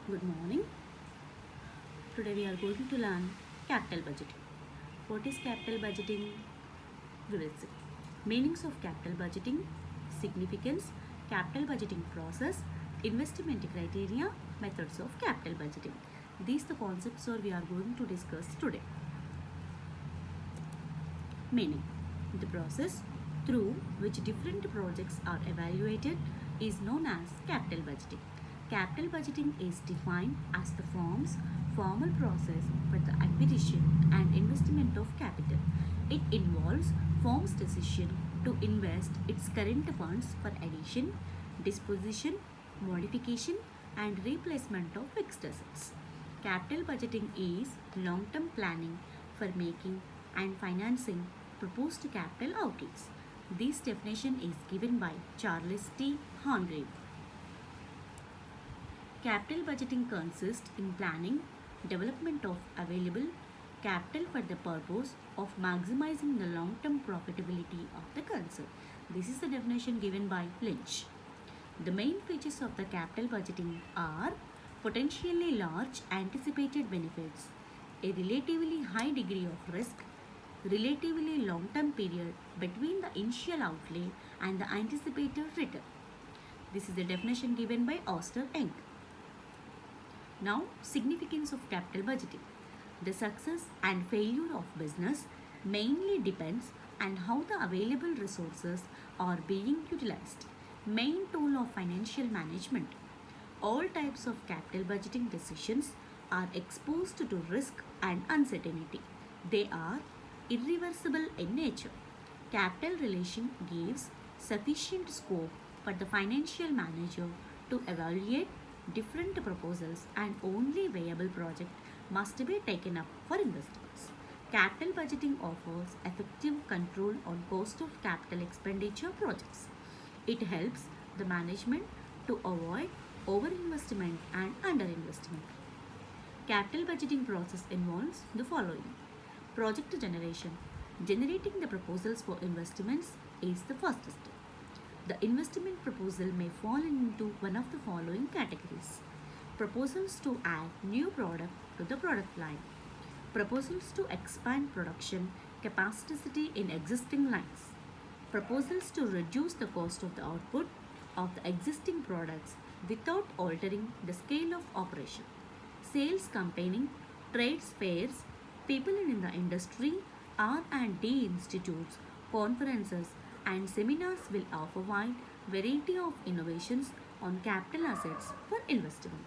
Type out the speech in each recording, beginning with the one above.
Good morning. Today we are going to learn capital budgeting. What is capital budgeting? We will see. Meanings of capital budgeting, significance, capital budgeting process, investment criteria, methods of capital budgeting. These the concepts we are going to discuss today. Meaning, the process through which different projects are evaluated is known as capital budgeting. Capital budgeting is defined as the firm's formal process for the acquisition and investment of capital. It involves firm's decision to invest its current funds for addition, disposition, modification, and replacement of fixed assets. Capital budgeting is long-term planning for making and financing proposed capital outlays. This definition is given by Charles T. Hargrave. Capital budgeting consists in planning development of available capital for the purpose of maximizing the long-term profitability of the concern. This is the definition given by Lynch. The main features of the capital budgeting are potentially large anticipated benefits, a relatively high degree of risk, relatively long-term period between the initial outlay and the anticipated return. This is the definition given by Oster Young. Now, significance of capital budgeting. The success and failure of business mainly depends on how the available resources are being utilized. Main tool of financial management. All types of capital budgeting decisions are exposed to risk and uncertainty. They are irreversible in nature. Capital relation gives sufficient scope for the financial manager to evaluate different proposals, and only viable project must be taken up for investments. Capital budgeting offers effective control on cost of capital expenditure projects. It helps the management to avoid overinvestment and underinvestment. Capital budgeting process involves the following. Project generation. Generating the proposals for investments is the first step. The investment proposal may fall into one of the following categories. Proposals to add new product to the product line. Proposals to expand production capacity in existing lines. Proposals to reduce the cost of the output of the existing products without altering the scale of operation. Sales campaigning, trades fairs, people in the industry, R&D institutes, conferences, and seminars will offer wide variety of innovations on capital assets for investment.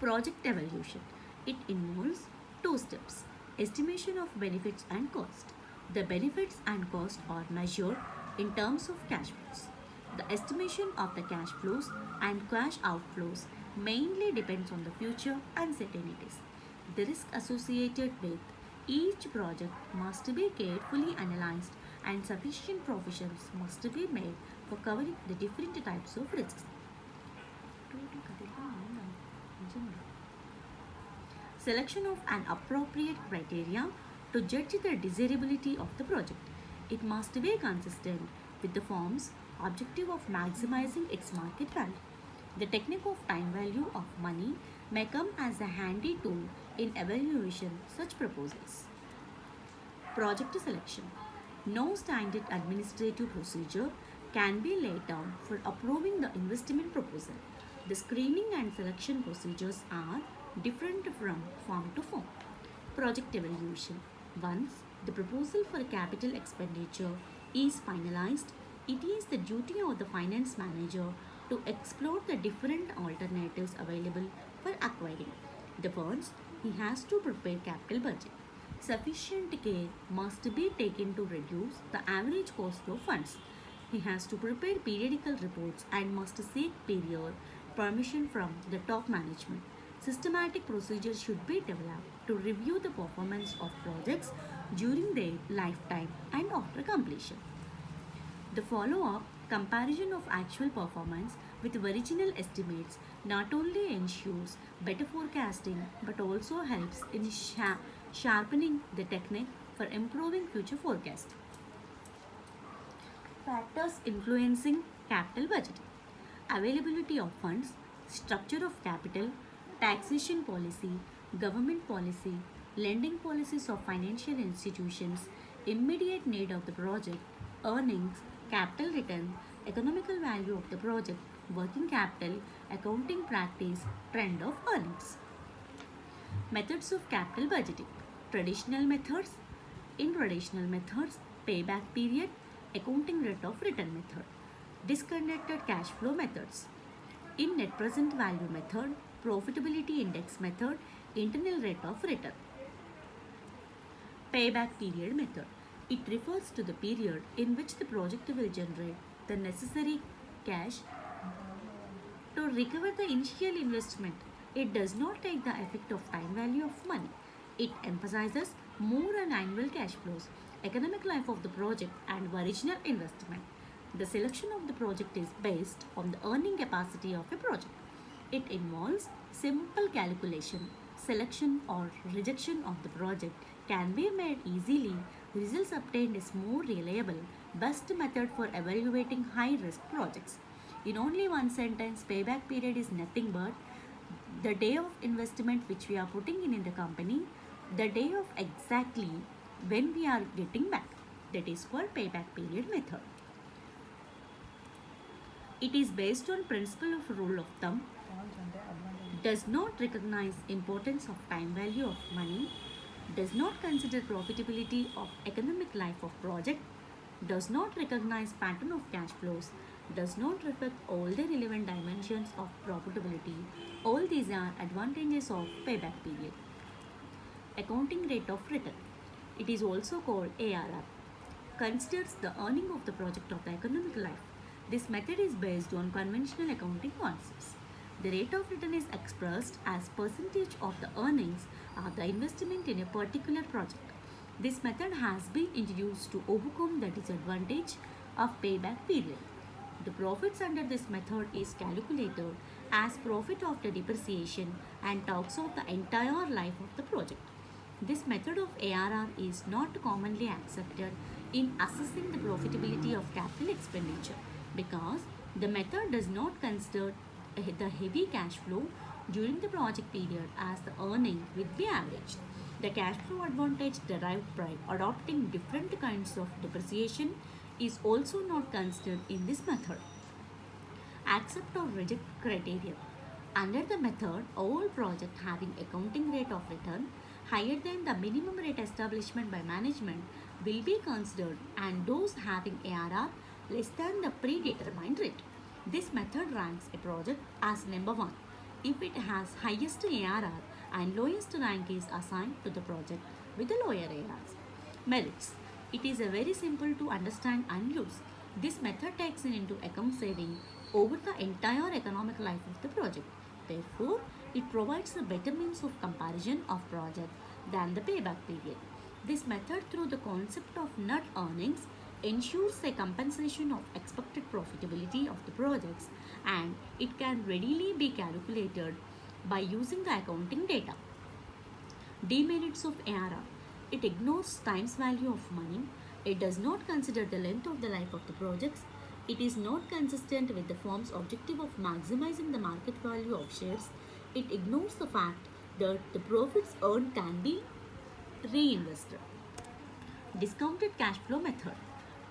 Project evaluation. It involves two steps. Estimation of benefits and cost. The benefits and cost are measured in terms of cash flows. The estimation of the cash flows and cash outflows mainly depends on the future uncertainties. The risk associated with each project must be carefully analyzed and sufficient provisions must be made for covering the different types of risks. Selection of an appropriate criteria to judge the desirability of the project. It must be consistent with the firm's objective of maximizing its market value. The technique of time value of money may come as a handy tool in evaluation such proposals. Project selection. No standard administrative procedure can be laid down for approving the investment proposal. The screening and selection procedures are different from firm to firm. Project evaluation. Once the proposal for capital expenditure is finalized, it is the duty of the finance manager to explore the different alternatives available for acquiring the funds. He has to prepare capital budget. Sufficient care must be taken to reduce the average cost of funds. He has to prepare periodical reports and must seek period permission from the top management. Systematic procedures should be developed to review the performance of projects during their lifetime and after completion. The follow-up comparison of actual performance with original estimates not only ensures better forecasting but also helps in sharpening the technique for improving future forecast. Factors influencing capital budgeting. Availability of funds, structure of capital, taxation policy, government policy, lending policies of financial institutions, immediate need of the project, earnings, capital return, economical value of the project, working capital, accounting practice, trend of earnings. Methods of capital budgeting. Traditional methods. In traditional methods, payback period, accounting rate of return method. Disconnected cash flow methods. In net present value method, profitability index method, internal rate of return. Payback period method. It refers to the period in which the project will generate the necessary cash to recover the initial investment. It does not take the effect of time value of money. It emphasizes more on annual cash flows, economic life of the project, and original investment. The selection of the project is based on the earning capacity of a project. It involves simple calculation. Selection or rejection of the project can be made easily. Results obtained is more reliable, best method for evaluating high risk projects. In only one sentence, payback period is nothing but the day of investment which we are putting in the company, the day of exactly when we are getting back. That is called payback period method. It is based on principle of rule of thumb, does not recognize importance of time value of money, does not consider profitability of economic life of project, does not recognize pattern of cash flows, does not reflect all the relevant dimensions of profitability. All these are advantages of payback period. Accounting rate of return. It is also called ARR. Considers the earning of the project of the economic life. This method is based on conventional accounting concepts. The rate of return is expressed as percentage of the earnings of the investment in a particular project. This method has been introduced to overcome the disadvantage of payback period. The profits under this method is calculated as profit after depreciation and talks of the entire life of the project. This method of ARR is not commonly accepted in assessing the profitability of capital expenditure because the method does not consider the heavy cash flow during the project period as the earning will be averaged. The cash flow advantage derived by adopting different kinds of depreciation is also not considered in this method. Accept or reject criteria. Under the method, all projects having accounting rate of return higher than the minimum rate establishment by management will be considered and those having ARR less than the predetermined rate. This method ranks a project as number 1 if it has highest ARR and lowest rank is assigned to the project with the lower ARRs. Merits. It is a very simple to understand and use. This method takes into account saving over the entire economic life of the project. Therefore, it provides a better means of comparison of project than the payback period. This method through the concept of net earnings ensures a compensation of expected profitability of the projects and it can readily be calculated by using the accounting data. Demerits of ARR. It ignores time's value of money. It does not consider the length of the life of the projects. It is not consistent with the firm's objective of maximizing the market value of shares. It ignores the fact that the profits earned can be reinvested. Discounted cash flow method.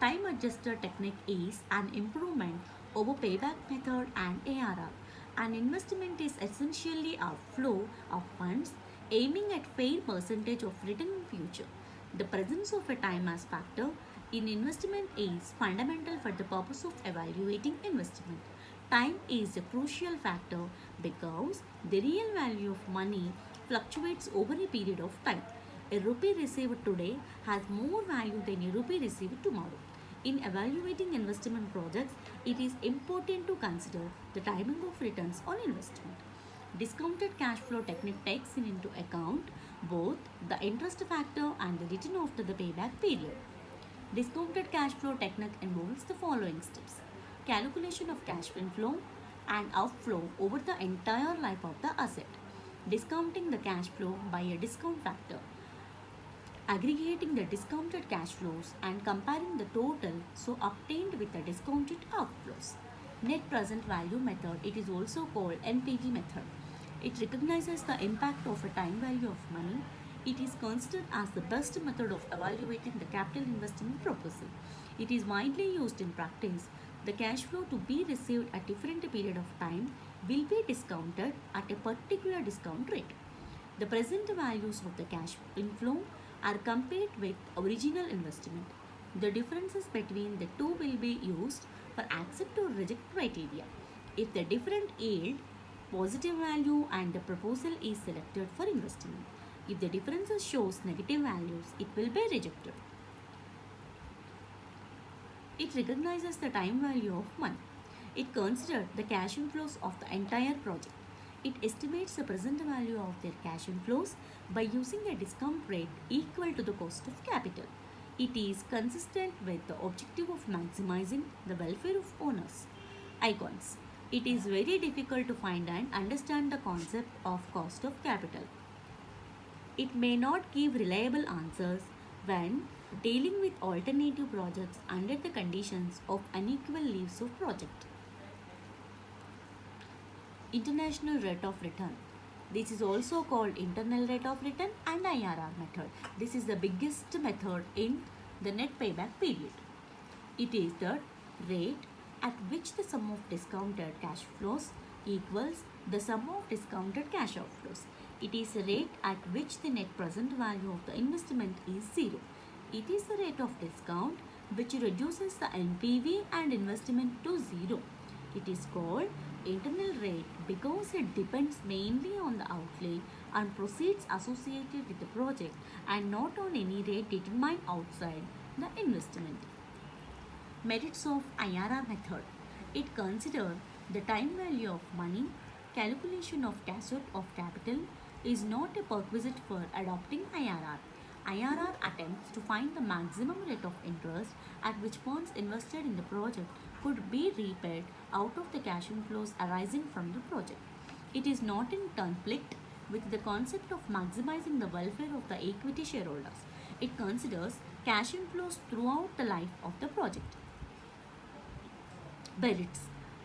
Time adjusted technique is an improvement over payback method and ARR. An investment is essentially a flow of funds aiming at fair percentage of return in future. The presence of a time as factor in investment is fundamental for the purpose of evaluating investment. Time is a crucial factor because the real value of money fluctuates over a period of time. A rupee received today has more value than a rupee received tomorrow. In evaluating investment projects, it is important to consider the timing of returns on investment. Discounted cash flow technique takes into account both the interest factor and the return after the payback period. Discounted cash flow technique involves the following steps. Calculation of cash inflow and outflow over the entire life of the asset. Discounting the cash flow by a discount factor. Aggregating the discounted cash flows and comparing the total so obtained with the discounted outflows. Net present value method, it is also called NPV method. It recognizes the impact of a time value of money. It is considered as the best method of evaluating the capital investment proposal. It is widely used in practice. The cash flow to be received at different period of time will be discounted at a particular discount rate. The present values of the cash inflow are compared with original investment. The differences between the two will be used for accept or reject criteria. If the different yield positive value and the proposal is selected for investment. If the differences shows negative values, it will be rejected. It recognizes the time value of money. It considers the cash inflows of the entire project. It estimates the present value of their cash inflows by using a discount rate equal to the cost of capital. It is consistent with the objective of maximizing the welfare of owners. Icons. It is very difficult to find and understand the concept of cost of capital. It may not give reliable answers when dealing with alternative projects under the conditions of unequal leaves of project. International rate of return. This is also called internal rate of return and IRR method. This is the biggest method in the net payback period. It is the rate at which the sum of discounted cash flows equals the sum of discounted cash outflows. It is a rate at which the net present value of the investment is zero. It is the rate of discount which reduces the NPV and investment to zero. It is called internal rate because it depends mainly on the outlay and proceeds associated with the project and not on any rate determined outside the investment. Merits of IRR method. It considers the time value of money. Calculation of cost of capital is not a prerequisite for adopting IRR. IRR attempts to find the maximum rate of interest at which funds invested in the project could be repaid out of the cash inflows arising from the project. It is not in conflict with the concept of maximizing the welfare of the equity shareholders. It considers cash inflows throughout the life of the project. Merits.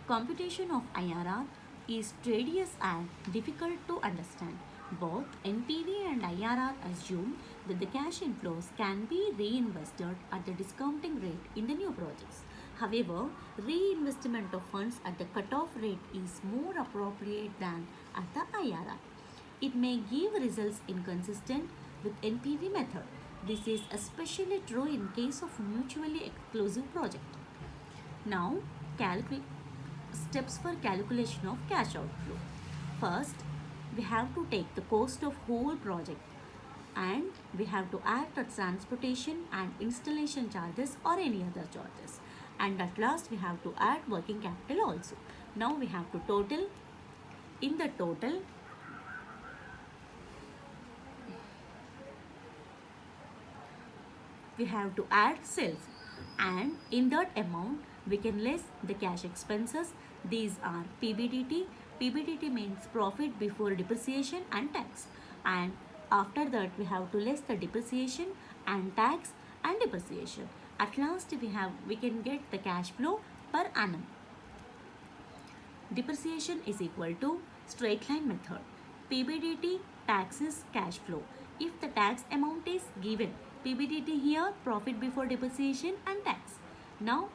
Computation of IRR is tedious and difficult to understand. Both NPV and IRR assume that the cash inflows can be reinvested at the discounting rate in the new projects. However, reinvestment of funds at the cutoff rate is more appropriate than at the IRR. It may give results inconsistent with NPV method. This is especially true in case of mutually exclusive project. Now, steps for calculation of cash outflow. First, we have to take the cost of whole project and we have to add the transportation and installation charges or any other charges. And at last we have to add working capital also. Now we have to total. In the total, we have to add sales and in that amount we can less the cash expenses. These are PBDT. PBDT means profit before depreciation and tax, and after that we have to less the depreciation and tax and depreciation. At last we can get the cash flow per annum. Depreciation is equal to straight line method. PBDT tax is cash flow. If the tax amount is given, PBDT here profit before depreciation and tax. Now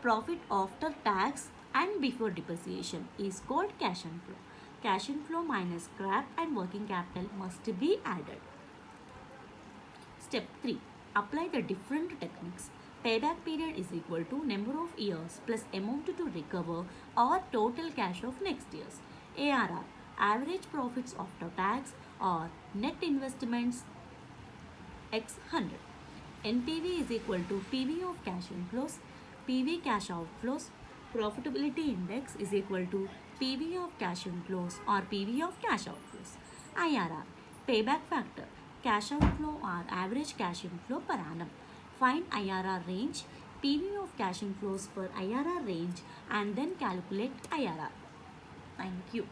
profit after tax and before depreciation is called cash inflow. Cash inflow minus scrap and working capital must be added. Step 3. Apply the different techniques. Payback period is equal to number of years plus amount to recover or total cash of next years. ARR, average profits after tax or net investments x 100. NPV is equal to PV of cash inflows, PV cash outflows. Profitability index is equal to PV of cash inflows or PV of cash outflows. IRR, payback factor, cash outflow or average cash inflow per annum. Find IRR range, PV of cash inflows for IRR range and then calculate IRR. Thank you.